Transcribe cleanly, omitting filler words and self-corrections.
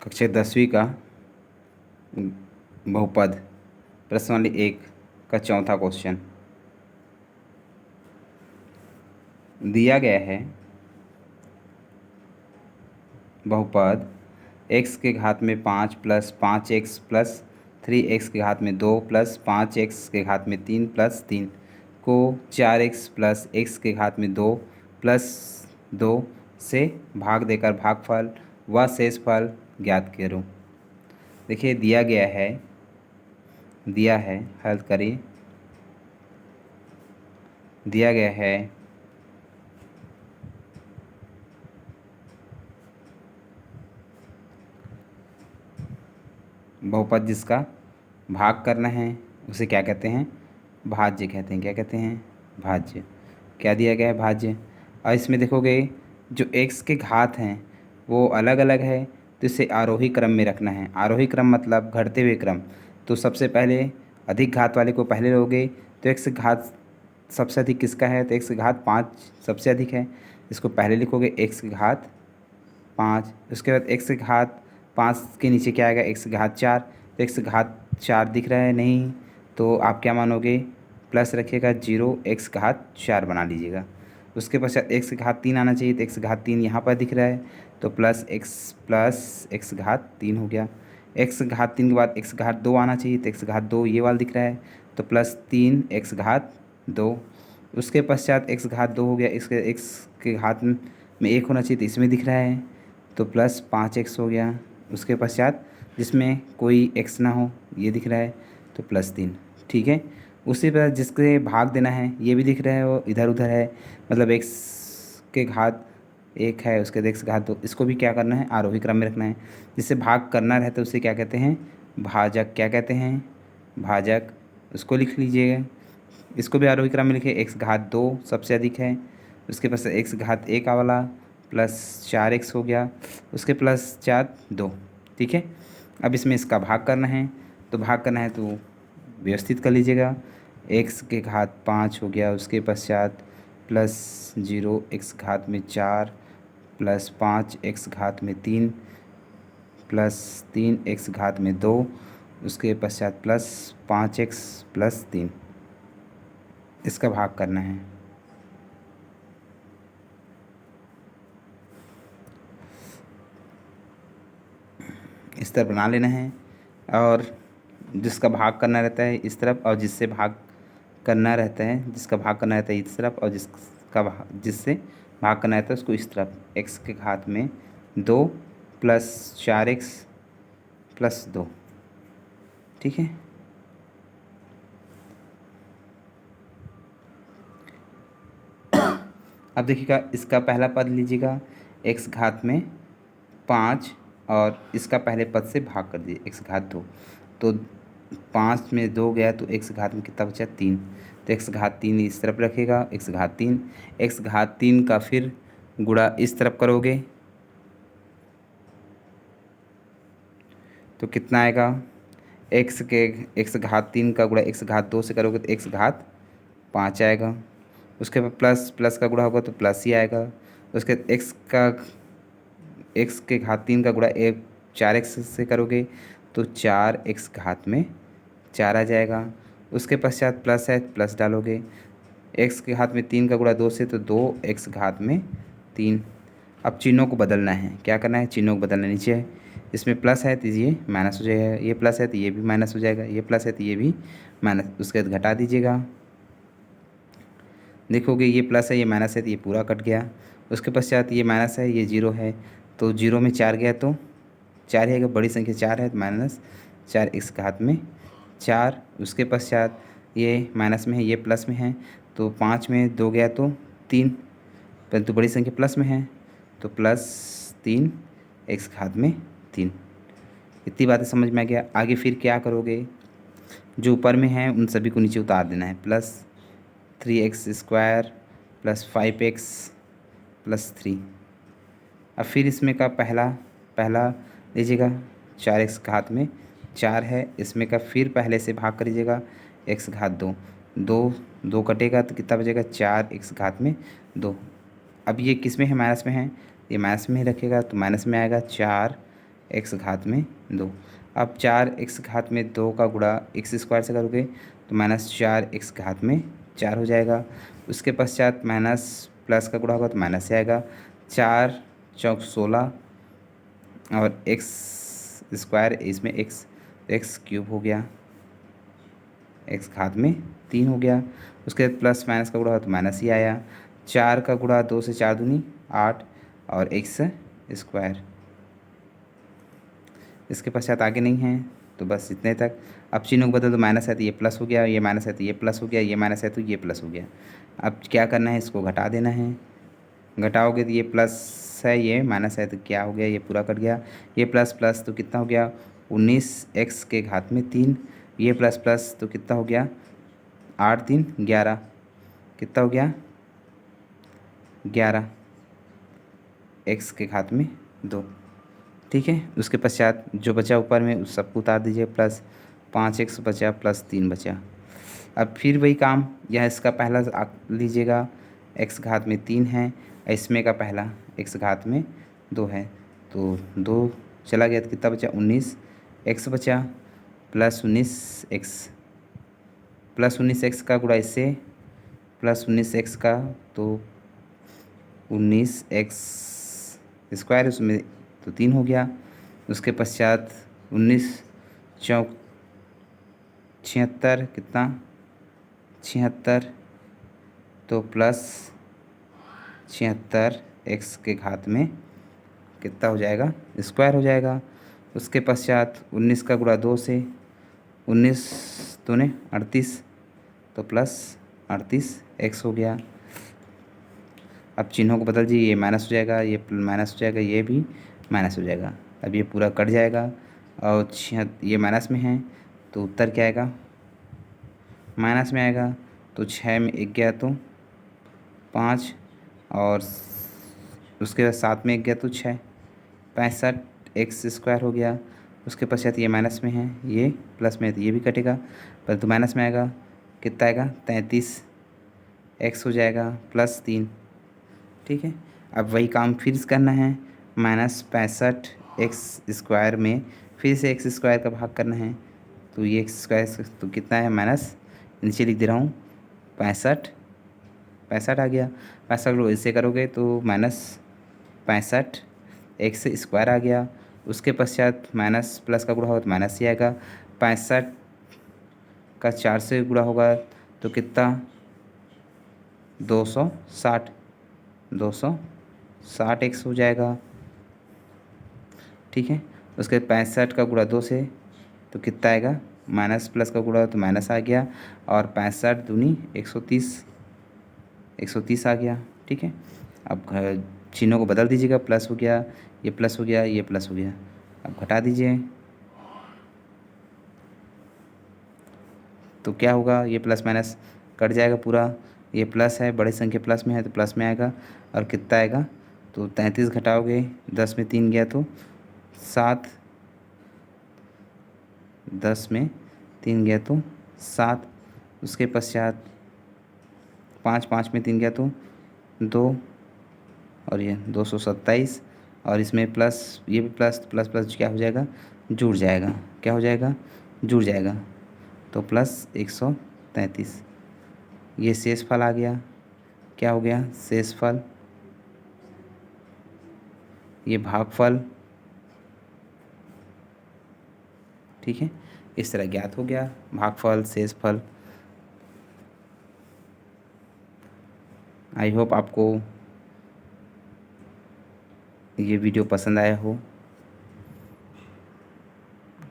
कक्षा 10वीं का बहुपद प्रश्नावली 1 का चौथा क्वेश्चन दिया गया है। बहुपद x के घात में 5 प्लस 5x प्लस 3x के घात में 2 प्लस 5x के घात में 3 प्लस 3 को 4x प्लस x के घात में 2 प्लस 2 से भाग देकर भागफल व शेषफल ज्ञात करो। देखिए दिया है हल करिए। दिया गया है बहुपद जिसका भाग करना है उसे क्या कहते हैं? भाज्य कहते हैं। क्या कहते हैं? भाज्य। क्या दिया गया है? भाज्य। और इसमें देखोगे जो x के घात हैं वो अलग अलग है, तो इसे आरोही क्रम में रखना है। आरोही क्रम मतलब घटते हुए क्रम। तो सबसे पहले अधिक घात वाले को पहले लोगे, तो x घात सबसे अधिक किसका है? तो x घात 5 सबसे अधिक है, इसको पहले लिखोगे x घात 5। उसके बाद x घात 5 के नीचे क्या आएगा? x घात 4। तो x घात 4 दिख रहा है नहीं, तो आप क्या मानोगे? प्लस रखिएगा 0 x घात 4 बना लीजिएगा। उसके पश्चात x घात 3 आना चाहिए, तो x घात 3 यहाँ पर दिख रहा है, तो प्लस x घात 3 हो गया। x घात 3 के बाद x घात 2 आना चाहिए, तो x घात 2 ये वाला दिख रहा है, तो प्लस 3 x घात 2। उसके पश्चात x घात 2 हो गया। इसके x के घात में 1 होना चाहिए, तो इसमें दिख रहा है, तो प्लस 5x हो गया। उसके पश्चात जिसमें कोई x ना हो ये दिख रहा है, तो प्लस 3। ठीक है। उसी पर जिसके भाग देना है ये भी दिख रहा है, वो इधर उधर है, मतलब x के घात 1 है, उसके बाद x घात 2, इसको भी क्या करना है? आरोही क्रम में रखना है। जिससे भाग करना रहता है उसे क्या कहते हैं? भाजक। क्या कहते हैं? भाजक। उसको लिख लीजिएगा। इसको भी आरोही क्रम में लिखे। x घात 2 सबसे अधिक है, उसके पास x घात 1 वाला प्लस 4x हो गया, उसके प्लस 4 2। ठीक है। अब इसमें इसका भाग करना है, तो भाग करना है तो व्यवस्थित कर लीजिएगा। x के घात 5 हो गया, उसके पश्चात प्लस 0 x घात में 4 प्लस 5 x घात में 3 प्लस 3 x घात में 2, उसके पश्चात प्लस 5x प्लस 3। इसका भाग करना है। इस तरफ बना लेना है, और जिसका भाग करना रहता है इस तरफ, और जिससे भाग करना रहता है जिसका भाग करना रहता है इस तरफ, और जिससे भाग करना रहता है उसको इस तरफ। x के घात में 2 प्लस 4x प्लस 2। ठीक है। अब देखिएगा, इसका पहला पद लीजिएगा x घात में 5, और इसका पहले पद से भाग कर दिए x घात 2, तो 5 में 2 गया, तो x घात में कितना बचा? 3। तो x घात 3 इस तरफ रखेगा, x घात 3। x घात 3 का फिर गुणा इस तरफ करोगे तो कितना आएगा? x घात 3 का गुणा x घात 2 से करोगे तो x घात 5 आएगा। उसके बाद प्लस का गुणा होगा तो प्लस ही आएगा। उसके x के घात 3 का गुणा 4x से करोगे तो 4x घात में 4 आ जाएगा। उसके पश्चात प्लस है, प्लस डालोगे। x के घात में 3 का गुणा 2 से, तो 2x घात में 3। अब चिन्हों को बदलना है। क्या करना है? चिन्हों को बदलना। नीचे है, इसमें प्लस है तो ये माइनस हो जाएगा, ये प्लस है तो ये भी माइनस हो जाएगा, ये प्लस है तो ये भी माइनस। उसके बाद घटा दीजिएगा। देखोगे ये प्लस है ये माइनस है तो ये पूरा कट गया। उसके पश्चात ये माइनस है ये 0 है, तो 0 में 4 गया तो 4 है, बड़ी संख्या 4 है, तो माइनस 4 x घात में 4। उसके पश्चात ये माइनस में है ये प्लस में है, तो 5 में 2 गया तो 3, परंतु बड़ी संख्या प्लस में है, तो प्लस 3 x घात में 3। इतनी बातें समझ में आ गया। आगे फिर क्या करोगे? जो ऊपर में है उन सभी को नीचे उतार देना है। Plus 3x² plus 5x plus 3। अब फिर इसमें का पहला लीजिएगा, 4x घात में 4 है, इसमें का फिर पहले से भाग कर लीजिएगा। x घात 2 कटेगा तो कितना बचेगा? 4x घात में 2। अब ये किस में है? माइनस में है, ये माइनस में ही रखेगा तो माइनस में आएगा 4 एक्स घात में 2। अब 4x घात में 2 का गुणा एक्स स्क्वायर से करोगे तो -4x घात में 4 हो जाएगा। उसके पश्चात माइनस प्लस का गुणा होगा तो माइनस से आएगा। 4 चौक 16 और एक्स स्क्वायर, इसमें एक्स क्यूब हो गया, एक्स घात में 3 हो गया। उसके बाद प्लस माइनस का गुणा हो तो माइनस ही आया। 4 का गुणा 2 से 4 दूनी 8 और एक्स स्क्वायर। इसके पश्चात आगे नहीं है तो बस इतने तक। अब चिन्हों को बदल दो, माइनस है तो ये प्लस हो गया, ये माइनस है तो ये प्लस हो गया, ये माइनस है तो ये प्लस हो गया। अब क्या करना है, इसको घटा देना है। घटाओगे तो ये प्लस है, ये माइनस है तो क्या हो गया, ये पूरा कट गया। ये प्लस प्लस तो कितना हो गया 19x के घात में 3। ये प्लस प्लस तो कितना हो गया 8 3 11, कितना हो गया 11 x के घात में 2। ठीक है। उसके पश्चात जो बचा ऊपर में उस सबको उतार दीजिए, प्लस 5x बचा प्लस 3 बचा। अब फिर वही काम, यह इसका पहला लीजिएगा, x घात में 3 है, इसमें का पहला x घात में 2 है, तो 2 चला गया तो कितना बचा 19x बचा, प्लस 19x का गुणा इससे प्लस 19x का तो 19x स्क्वायर, उसमें तो 3 हो गया। उसके पश्चात 19 चौक 76, कितना 76, तो प्लस 76 एक्स के घात में कितना हो जाएगा स्क्वायर हो जाएगा। उसके पश्चात 19 का गुणा 2 से 19 दूने 38, तो प्लस 38 एक्स हो गया। अब चिन्हों को बदल दीजिए, ये माइनस हो जाएगा, ये माइनस हो जाएगा, ये भी माइनस हो जाएगा। अब ये पूरा कट जाएगा और ये माइनस में है तो उत्तर क्या आएगा माइनस में आएगा। तो 6 में 1 गया तो 5 और उसके बाद 7 में 1 गया तो 6, 65 एक्स स्क्वायर हो गया। उसके पश्चात ये माइनस में है, ये प्लस में है तो ये भी कटेगा, परंतु माइनस में आएगा, कितना आएगा 33 एक्स हो जाएगा प्लस 3। ठीक है। अब वही काम फिर से करना है, -65 एक्स स्क्वायर में फिर से एक्स स्क्वायर का भाग करना है, तो ये एक्स स्क्वायर तो कितना है माइनस, नीचे लिख दे रहा हूँ 65 आ गया। 65 को इससे करोगे तो -65 एक्स स्क्वायर आ गया। उसके पश्चात माइनस प्लस का गुणा होगा तो माइनस ही आएगा। 65 का 4 से गुणा होगा तो कितना 260 एक्स हो जाएगा। ठीक है। उसके 65 का गुणा 2 से तो कितना आएगा, माइनस प्लस का गुणा तो माइनस आ गया, और 65 दूनी 130 आ गया। ठीक है। अब चिन्हों को बदल दीजिएगा, प्लस हो गया, ये प्लस हो गया, ये प्लस हो गया। अब घटा दीजिए तो क्या होगा, ये प्लस माइनस कट जाएगा पूरा, ये प्लस है, बड़ी संख्या प्लस में है तो प्लस में आएगा, और कितना आएगा तो 33 घटाओगे 10 में 3 गया तो 7, 10 में 3 गया तो 7। उसके पश्चात 5 में 3 गया तो 2, और ये 227, और इसमें प्लस, ये भी प्लस प्लस प्लस क्या हो जाएगा जुड़ जाएगा, क्या हो जाएगा जुड़ जाएगा, तो प्लस 133। ये शेष फल आ गया, क्या हो गया शेष फल, ये भागफल। ठीक है। इस तरह ज्ञात हो गया भागफल शेषफल। आई होप आपको ये वीडियो पसंद आया हो।